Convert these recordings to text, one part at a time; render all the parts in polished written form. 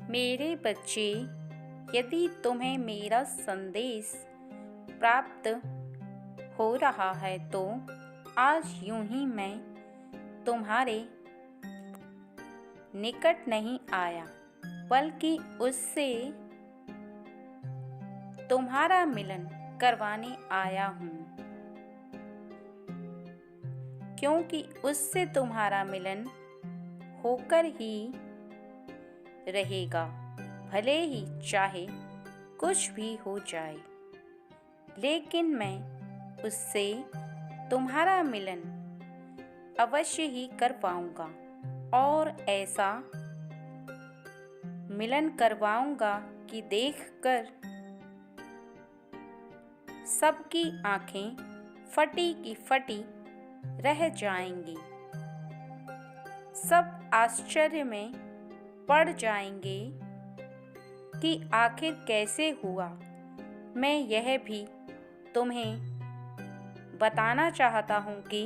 मेरे बच्चे, यदि तुम्हें मेरा संदेश प्राप्त हो रहा है तो आज यूं ही मैं तुम्हारे निकट नहीं आया, बल्कि उससे तुम्हारा मिलन करवाने आया हूँ, क्योंकि उससे तुम्हारा मिलन होकर ही रहेगा, भले ही चाहे कुछ भी हो जाए। लेकिन मैं उससे तुम्हारा मिलन अवश्य ही कर पाऊंगा, और ऐसा मिलन करवाऊंगा कि देखकर सबकी आंखें फटी की फटी रह जाएंगी। सब आश्चर्य में पड़ जाएंगे कि आखिर कैसे हुआ। मैं यह भी तुम्हें बताना चाहता हूँ कि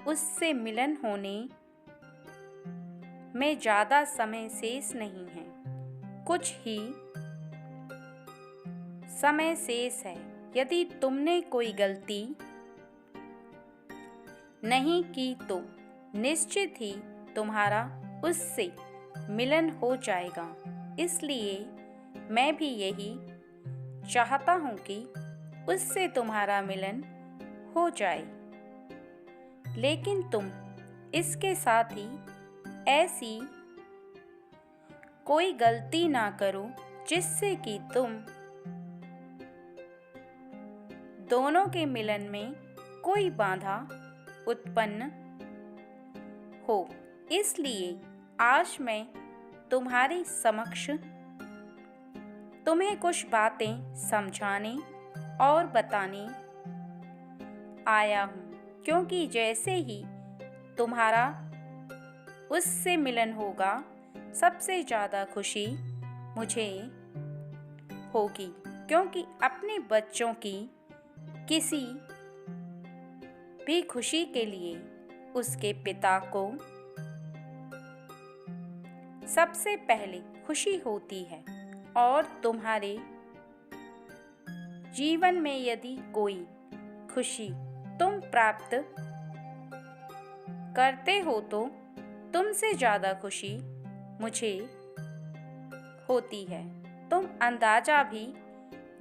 उससे मिलन होने में ज़्यादा समय शेष नहीं है, कुछ ही समय शेष है। यदि तुमने कोई गलती नहीं की तो निश्चित ही तुम्हारा उससे मिलन हो जाएगा। इसलिए मैं भी यही चाहता हूँ कि उससे तुम्हारा मिलन हो जाए। लेकिन तुम इसके साथ ही ऐसी कोई गलती ना करो जिससे कि तुम दोनों के मिलन में कोई बाधा उत्पन्न हो। इसलिए आज मैं तुम्हारे समक्ष तुम्हें कुछ बातें समझाने और बताने आया हूँ, क्योंकि जैसे ही तुम्हारा उससे मिलन होगा, सबसे ज़्यादा खुशी मुझे होगी, क्योंकि अपने बच्चों की किसी भी खुशी के लिए उसके पिता को सबसे पहले खुशी होती है। और तुम्हारे जीवन में यदि कोई खुशी तुम प्राप्त करते हो तो तुमसे ज़्यादा खुशी मुझे होती है। तुम अंदाज़ा भी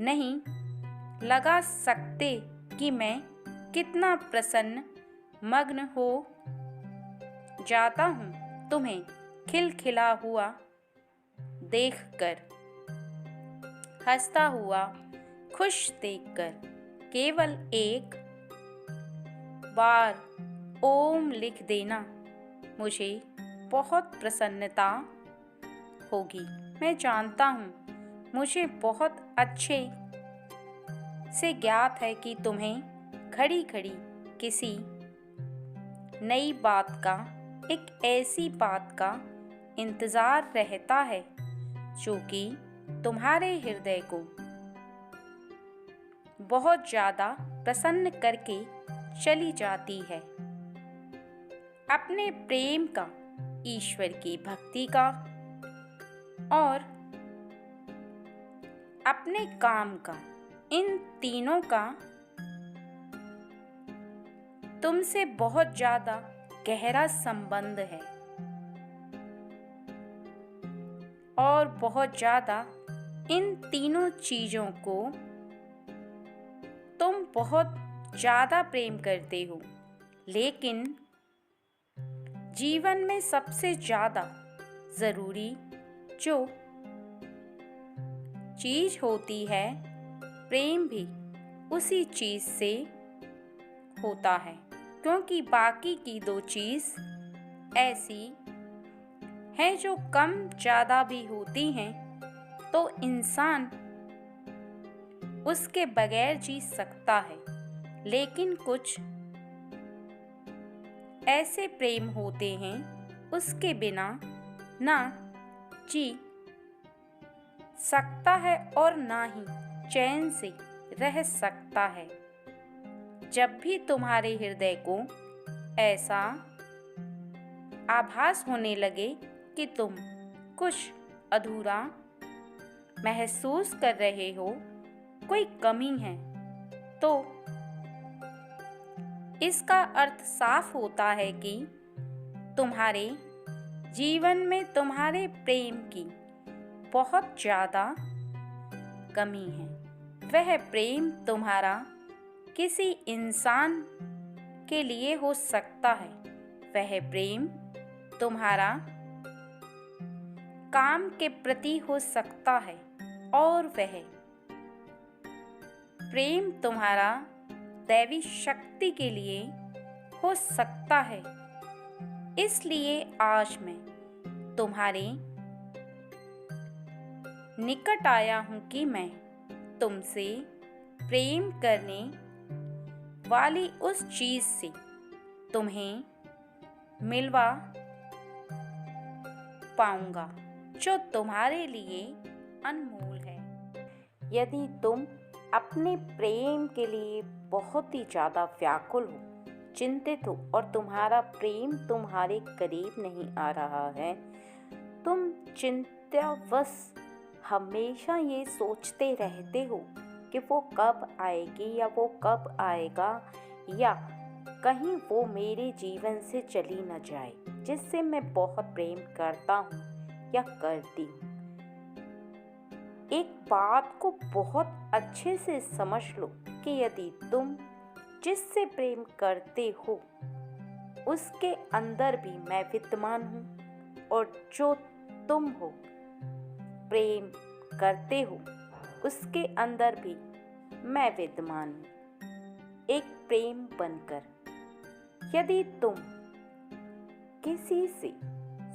नहीं लगा सकते कि मैं कितना प्रसन्न मग्न हो जाता हूँ तुम्हें खिलखिला हुआ देखकर, हंसता हुआ खुश देखकर। केवल एक बार ओम लिख देना, मुझे बहुत प्रसन्नता होगी। मैं जानता हूँ, मुझे बहुत अच्छे से ज्ञात है कि तुम्हें घड़ी घड़ी किसी नई बात का, एक ऐसी बात का इंतज़ार रहता है जो कि तुम्हारे हृदय को बहुत ज़्यादा प्रसन्न करके चली जाती है। अपने प्रेम का, ईश्वर की भक्ति का और अपने काम का, इन तीनों का तुमसे बहुत ज़्यादा गहरा संबंध है, और बहुत ज़्यादा इन तीनों चीज़ों को तुम बहुत ज़्यादा प्रेम करते हो। लेकिन जीवन में सबसे ज़्यादा ज़रूरी जो चीज़ होती है, प्रेम भी उसी चीज़ से होता है, क्योंकि बाकी की दो चीज़ ऐसी हैं जो कम ज़्यादा भी होती हैं तो इंसान उसके बगैर जी सकता है। लेकिन कुछ ऐसे प्रेम होते हैं उसके बिना ना जी सकता है और ना ही चैन से रह सकता है। जब भी तुम्हारे हृदय को ऐसा आभास होने लगे कि तुम कुछ अधूरा महसूस कर रहे हो, कोई कमी है, तो इसका अर्थ साफ होता है कि तुम्हारे जीवन में तुम्हारे प्रेम की बहुत ज़्यादा कमी है। वह प्रेम तुम्हारा किसी इंसान के लिए हो सकता है, वह प्रेम तुम्हारा काम के प्रति हो सकता है, और वह प्रेम तुम्हारा दैवी शक्ति के लिए हो सकता है। इसलिए आज मैं तुम्हारे निकट आया हूँ कि मैं तुमसे प्रेम करने वाली उस चीज़ से तुम्हें मिलवा पाऊंगा जो तुम्हारे लिए अनमोल है। यदि तुम अपने प्रेम के लिए बहुत ही ज़्यादा व्याकुल हो, चिंतित हो और तुम्हारा प्रेम तुम्हारे करीब नहीं आ रहा है, तुम चिंतावश हमेशा ये सोचते रहते हो कि वो कब आएगी या वो कब आएगा, या कहीं वो मेरे जीवन से चली न जाए जिससे मैं बहुत प्रेम करता हूँ या करती हूँ। एक बात को बहुत अच्छे से समझ लो कि यदि तुम जिससे प्रेम करते हो उसके अंदर भी मैं विद्यमान हूँ, और जो तुम हो प्रेम करते हो उसके अंदर भी मैं विद्यमान हूँ, एक प्रेम बनकर। यदि तुम किसी से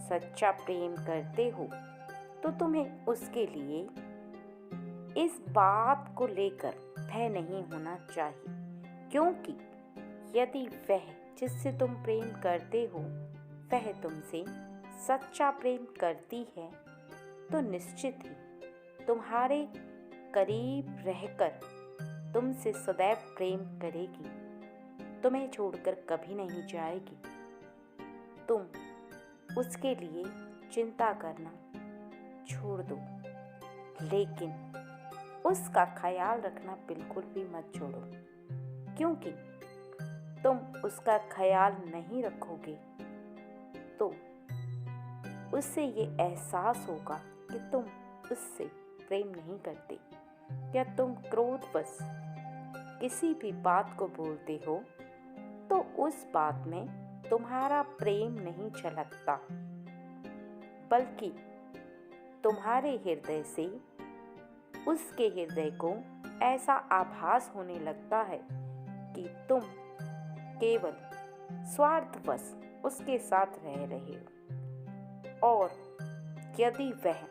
सच्चा प्रेम करते हो तो तुम्हें उसके लिए इस बात को लेकर भय नहीं होना चाहिए, क्योंकि यदि वह जिससे तुम प्रेम करते हो वह तुमसे सच्चा प्रेम करती है तो निश्चित ही तुम्हारे करीब रहकर तुमसे सदैव प्रेम करेगी, तुम्हें छोड़कर कभी नहीं जाएगी। तुम उसके लिए चिंता करना छोड़ दो, लेकिन उसका ख्याल रखना बिल्कुल भी मत छोड़ो, क्योंकि तुम उसका ख्याल नहीं रखोगे तो उससे ये एहसास होगा कि तुम उससे प्रेम नहीं करते, या तुम क्रोधवश किसी भी बात को बोलते हो तो उस बात में तुम्हारा प्रेम नहीं झलकता, बल्कि तुम्हारे हृदय से उसके हृदय को ऐसा आभास होने लगता है कि तुम केवल स्वार्थवश उसके साथ रह रहे हो। और यदि वह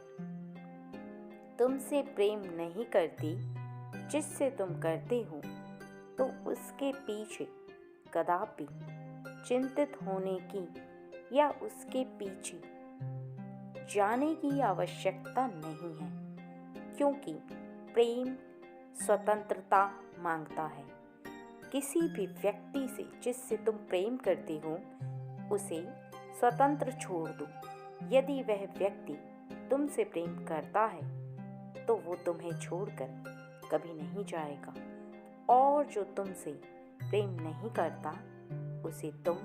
तुमसे प्रेम नहीं करती जिससे तुम करते हो तो उसके पीछे कदापि चिंतित होने की या उसके पीछे जाने की आवश्यकता नहीं है, क्योंकि प्रेम स्वतंत्रता मांगता है। किसी भी व्यक्ति से जिससे तुम प्रेम करते हो उसे स्वतंत्र छोड़ दो। यदि वह व्यक्ति तुमसे प्रेम करता है तो वो तुम्हें छोड़कर कभी नहीं जाएगा, और जो तुमसे प्रेम नहीं करता उसे तुम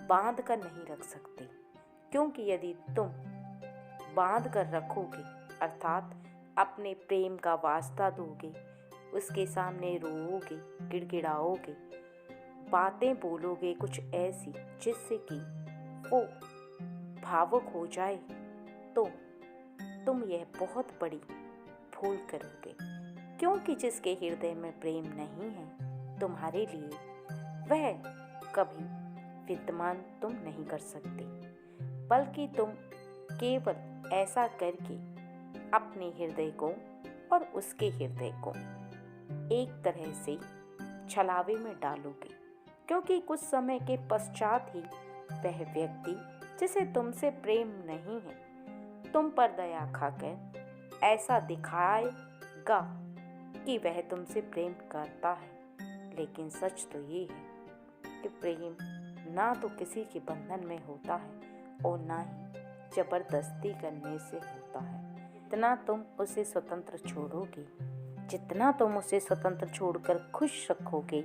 बांध कर नहीं रख सकते, क्योंकि यदि तुम बांध कर रखोगे अर्थात अपने प्रेम का वास्ता दोगे, उसके सामने रोओगे, गिड़गिड़ाओगे, बातें बोलोगे कुछ ऐसी जिससे कि वो भावुक हो जाए, तो तुम यह बहुत बड़ी भूल करोगे, क्योंकि जिसके हृदय में प्रेम नहीं है तुम्हारे लिए वह कभी विद्यमान तुम नहीं कर सकते, बल्कि तुम केवल ऐसा करके अपने हृदय को और उसके हृदय को एक तरह से छलावे में डालोगे, क्योंकि कुछ समय के पश्चात ही वह व्यक्ति जिसे तुमसे प्रेम नहीं है तुम पर दया खाकर ऐसा दिखाएगा कि वह तुमसे प्रेम करता है। लेकिन सच तो ये है कि प्रेम ना तो किसी के बंधन में होता है और ना ही जबरदस्ती करने से होता है। जितना तुम उसे स्वतंत्र छोड़ोगे, जितना तुम उसे स्वतंत्र छोड़कर खुश रखोगे,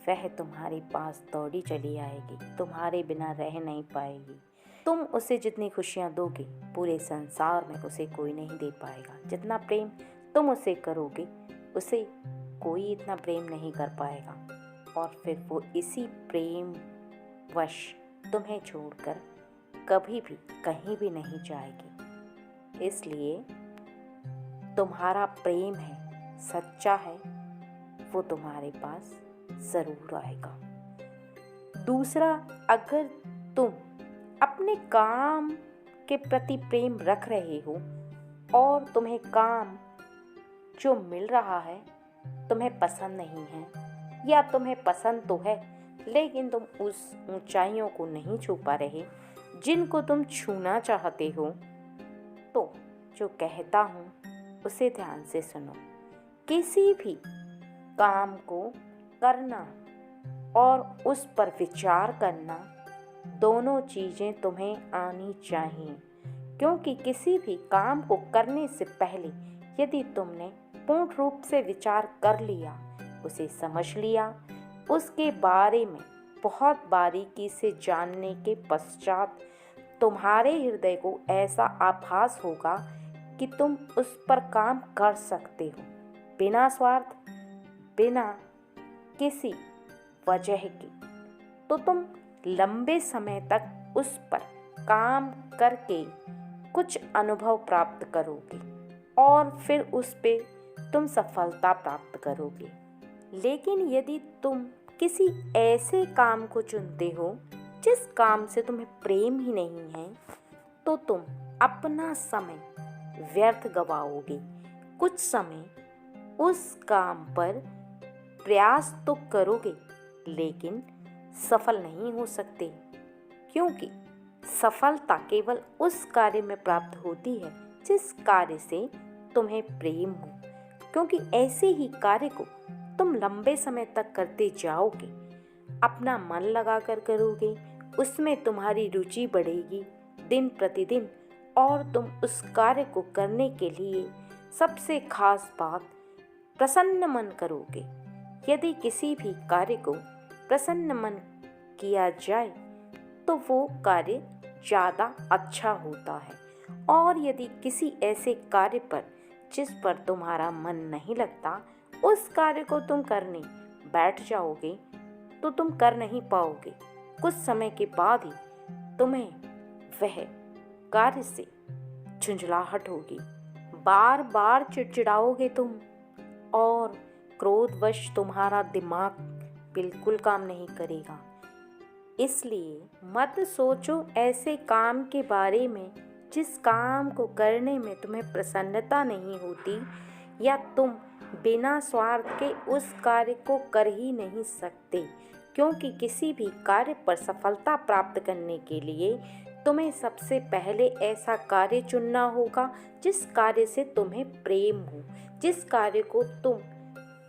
वह तुम्हारे पास दौड़ी चली आएगी, तुम्हारे बिना रह नहीं पाएगी। तुम उसे जितनी खुशियाँ दोगे, पूरे संसार में उसे कोई नहीं दे पाएगा। जितना प्रेम तुम उसे करोगे, उसे कोई इतना प्रेम नहीं कर पाएगा। और फिर वो इसी प्रेम वश तुम्हें छोड़कर कभी भी कहीं भी नहीं जाएगी। इसलिए तुम्हारा प्रेम है, सच्चा है, वो तुम्हारे पास ज़रूर आएगा। दूसरा, अगर तुम अपने काम के प्रति प्रेम रख रहे हो और तुम्हें काम जो मिल रहा है तुम्हें पसंद नहीं है, या तुम्हें पसंद तो है लेकिन तुम उस ऊंचाइयों को नहीं छू पा रहे जिनको तुम छूना चाहते हो, तो जो कहता हूँ उसे ध्यान से सुनो। किसी भी काम को करना और उस पर विचार करना, दोनों चीज़ें तुम्हें आनी चाहिए। क्योंकि किसी भी काम को करने से पहले यदि तुमने पूर्ण रूप से विचार कर लिया, उसे समझ लिया, उसके बारे में बहुत बारीकी से जानने के पश्चात तुम्हारे हृदय को ऐसा आभास होगा कि तुम उस पर काम कर सकते हो, बिना स्वार्थ, बिना किसी वजह के, तो तुम लंबे समय तक उस पर काम करके कुछ अनुभव प्राप्त करोगे और फिर उस पे तुम सफलता प्राप्त करोगे। लेकिन यदि तुम किसी ऐसे काम को चुनते हो जिस काम से तुम्हें प्रेम ही नहीं है, तो तुम अपना समय व्यर्थ गवाओगे। कुछ समय उस काम पर प्रयास तो करोगे लेकिन सफल नहीं हो सकते, क्योंकि सफलता केवल उस कार्य में प्राप्त होती है जिस कार्य से तुम्हें प्रेम हो। क्योंकि ऐसे ही कार्य को तुम लंबे समय तक करते जाओगे, अपना मन लगाकर करोगे, उसमें तुम्हारी रुचि बढ़ेगी दिन प्रतिदिन, और तुम उस कार्य को करने के लिए सबसे खास बात प्रसन्न मन करोगे। यदि किसी भी कार्य को प्रसन्न मन किया जाए तो वो कार्य ज़्यादा अच्छा होता है। और यदि किसी ऐसे कार्य पर जिस पर तुम्हारा मन नहीं लगता, उस कार्य को तुम करने बैठ जाओगे तो तुम कर नहीं पाओगे। कुछ समय के बाद ही तुम्हें वह कार्य से झुंझलाहट होगी, बार बार चिड़चिड़ाओगे तुम, और क्रोधवश तुम्हारा दिमाग बिल्कुल काम नहीं करेगा। इसलिए मत सोचो ऐसे काम के बारे में जिस काम को करने में तुम्हें प्रसन्नता नहीं होती, या तुम बिना स्वार्थ के उस कार्य को कर ही नहीं सकते। क्योंकि किसी भी कार्य पर सफलता प्राप्त करने के लिए तुम्हें सबसे पहले ऐसा कार्य चुनना होगा जिस कार्य से तुम्हें प्रेम हो, जिस कार्य को तुम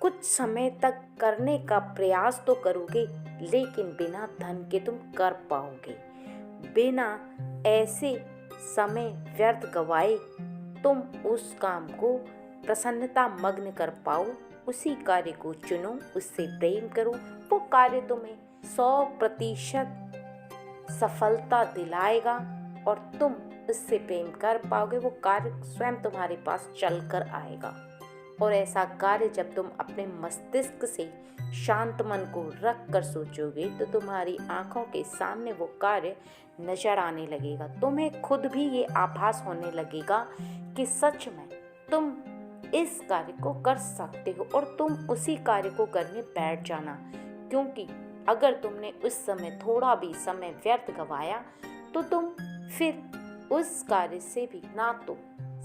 कुछ समय तक करने का प्रयास तो करोगे लेकिन बिना धन के तुम कर पाओगे। बिना ऐसे समय व्यर्थ गवाए तुम उस काम को प्रसन्नता मग्न कर पाओ, उसी कार्य को चुनो, उससे प्रेम करो। वो कार्य तुम्हें 100% सफलता दिलाएगा और तुम उससे प्रेम कर पाओगे। वो कार्य स्वयं तुम्हारे पास चल कर आएगा। और ऐसा कार्य जब तुम अपने मस्तिष्क से शांत मन को रख कर सोचोगे तो तुम्हारी आंखों के सामने वो कार्य नजर आने लगेगा। तुम्हें खुद भी ये आभास होने लगेगा कि सच में तुम इस कार्य को कर सकते हो, और तुम उसी कार्य को करने बैठ जाना। क्योंकि अगर तुमने उस समय थोड़ा भी समय व्यर्थ गवाया तो तुम फिर उस कार्य से भी ना तो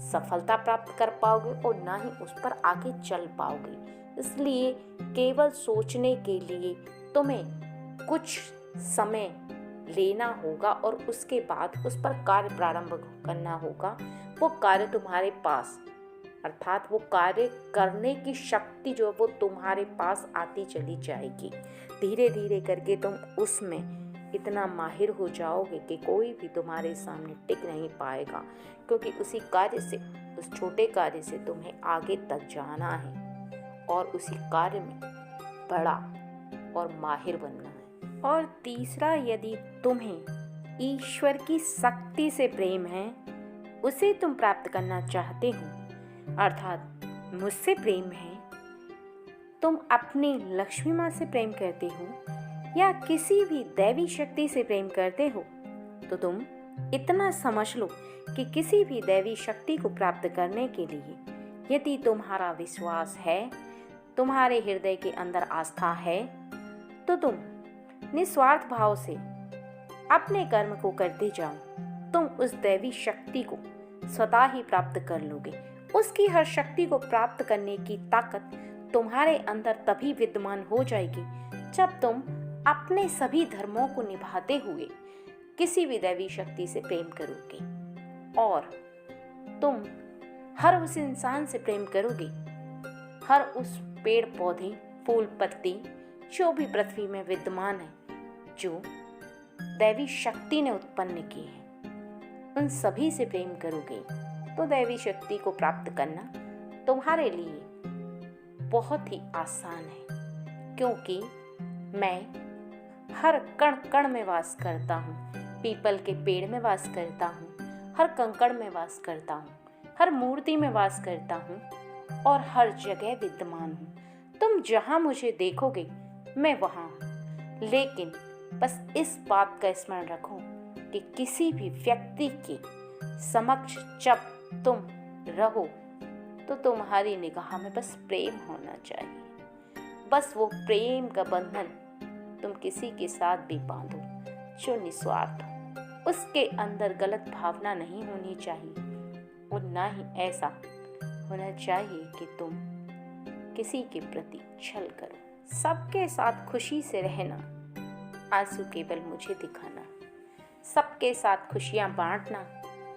सफलता प्राप्त कर पाओगे और ना ही उस पर आगे चल पाओगे। इसलिए केवल सोचने के लिए तुम्हें कुछ समय लेना होगा और उसके बाद उस पर कार्य प्रारंभ करना होगा। वो कार्य तुम्हारे पास, अर्थात वो कार्य करने की शक्ति जो वो तुम्हारे पास आती चली जाएगी। धीरे धीरे करके तुम उसमें इतना माहिर हो जाओगे कि कोई भी तुम्हारे सामने टिक नहीं पाएगा, क्योंकि उसी कार्य से, उस छोटे कार्य से तुम्हें आगे तक जाना है और उसी कार्य में बड़ा और माहिर बनना है। और तीसरा, यदि तुम्हें ईश्वर की शक्ति से प्रेम है, उसे तुम प्राप्त करना चाहते हो, अर्थात मुझसे प्रेम है, तुम अपनी लक्ष्मी माँ से प्रेम करते हो या किसी भी दैवी शक्ति से प्रेम करते हो, तो तुम इतना समझ लो कि किसी भी दैवी शक्ति को प्राप्त करने के लिए यदि तुम्हारा विश्वास है, तुम्हारे हृदय के अंदर आस्था है, तो तुम निस्वार्थ भाव से अपने कर्म को करते जाओ। तुम उस दैवी शक्ति को स्वतः ही प्राप्त कर लोगे। उसकी हर शक्ति को प्राप्त करने की ताकत तुम्हारे अंदर तभी विद्यमान हो जाएगी जब तुम अपने सभी धर्मों को निभाते हुए किसी भी दैवी शक्ति से प्रेम करोगे, और तुम हर उस इंसान से प्रेम करोगे, हर उस पेड़ पौधे, फूल पत्ती जो भी पृथ्वी में विद्यमान है, जो दैवी शक्ति ने उत्पन्न की है, उन सभी से प्रेम करोगे, तो दैवी शक्ति को प्राप्त करना तुम्हारे लिए बहुत ही आसान है, क्योंकि मैं हर कण कण में वास करता हूँ, पीपल के पेड़ में वास करता हूँ, हर कंकड़ में वास करता हूँ, हर मूर्ति में वास करता हूँ और हर जगह विद्यमान हूँ। तुम जहाँ मुझे देखोगे मैं वहाँ हूँ। लेकिन बस इस बात का स्मरण रखो कि किसी भी व्यक्ति के समक्ष जब तुम रहो तो तुम्हारी निगाह में बस प्रेम होना चाहिए। बस वो प्रेम का बंधन तुम किसी के साथ भी बांधो जो निस्वार्थ हो। उसके अंदर गलत भावना नहीं होनी चाहिए और ना ही ऐसा होना चाहिए कि तुम किसी के प्रति छल करो। सबके साथ खुशी से रहना, आंसू केवल मुझे दिखाना। सबके साथ खुशियां बांटना,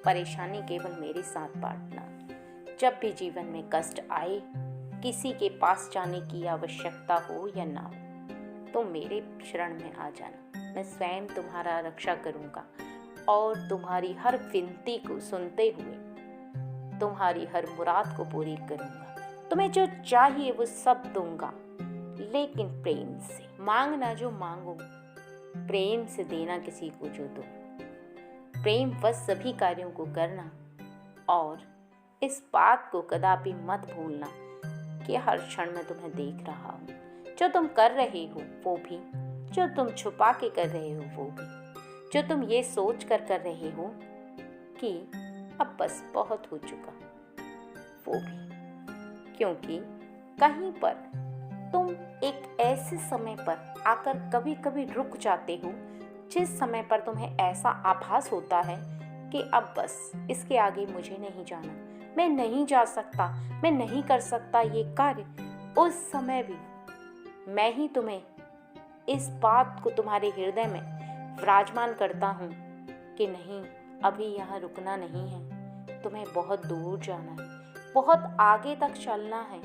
परेशानी केवल मेरे साथ बांटना। जब भी जीवन में कष्ट आए, किसी के पास जाने की आवश्यकता हो या ना हो, तो मेरे शरण में आ जाना। मैं स्वयं तुम्हारा रक्षा करूंगा और तुम्हारी हर विनती को सुनते हुए तुम्हारी हर मुराद को पूरी करूंगा। तुम्हें जो चाहिए वो सब दूंगा, लेकिन प्रेम से मांगना जो मांगो, प्रेम से देना किसी को जो दो। प्रेम बस सभी कार्यों को करना, और इस बात को कदापि मत भूलना कि हर क्षण में तुम्हें देख रहा हूँ। जो तुम कर रहे हो वो भी, जो तुम छुपा के कर रहे हो वो भी, जो तुम ये सोच कर रहे हो कि अब बस बहुत हो चुका, वो भी। क्योंकि कहीं पर तुम एक ऐसे समय पर आकर कभी कभी रुक जाते हो जिस समय पर तुम्हें ऐसा आभास होता है कि अब बस इसके आगे मुझे नहीं जाना, मैं नहीं जा सकता, मैं नहीं कर सकता ये कार्य। उस समय भी मैं ही तुम्हें इस बात को तुम्हारे हृदय में विराजमान करता हूँ कि नहीं, अभी यहाँ रुकना नहीं है, तुम्हें बहुत दूर जाना है, बहुत आगे तक चलना है।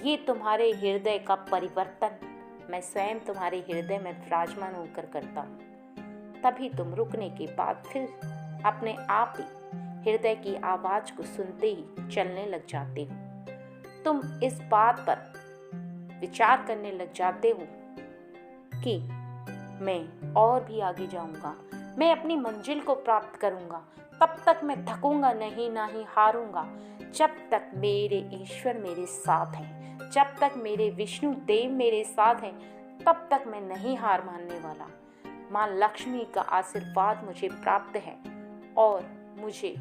ये तुम्हारे हृदय का परिवर्तन मैं स्वयं तुम्हारे हृदय में विराजमान होकर करता हूँ। तभी तुम रुकने के बाद फिर अपने आप ही हृदय की आवाज को सुनते ही चलने लग जाते हो। तुम इस बात पर विचार करने लग जाते हो कि मैं और भी आगे जाऊंगा, मैं अपनी मंजिल को प्राप्त करूंगा, तब तक मैं थकूंगा नहीं, ना ही हारूंगा। जब तक मेरे ईश्वर मेरे साथ हैं, जब तक मेरे विष्णु देव मेरे साथ हैं, तब तक मैं नहीं हार मानने वाला। माँ लक्ष्मी का आशीर्वाद मुझे प्राप्त है और मुझे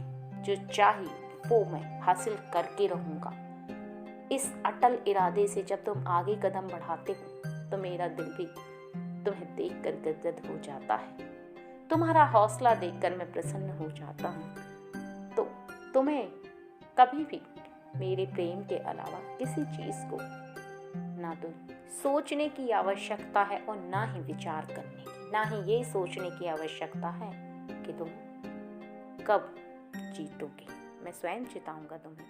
जो चाहिए वो मैं हासिल करके रहूंगा। इस अटल इरादे से जब तुम आगे कदम बढ़ाते हो तो मेरा दिल भी तुम्हें देखकर गदगद हो जाता है। तुम्हारा हौसला देखकर मैं प्रसन्न हो जाता हूँ। तो तुम्हें कभी भी मेरे प्रेम के अलावा किसी चीज को ना तो सोचने की आवश्यकता है और ना ही विचार करने की, ना ही ये सोचने की आवश्यकता है कि तुम कब जीतोगे। मैं स्वयं जिताऊंगा तुम्हें।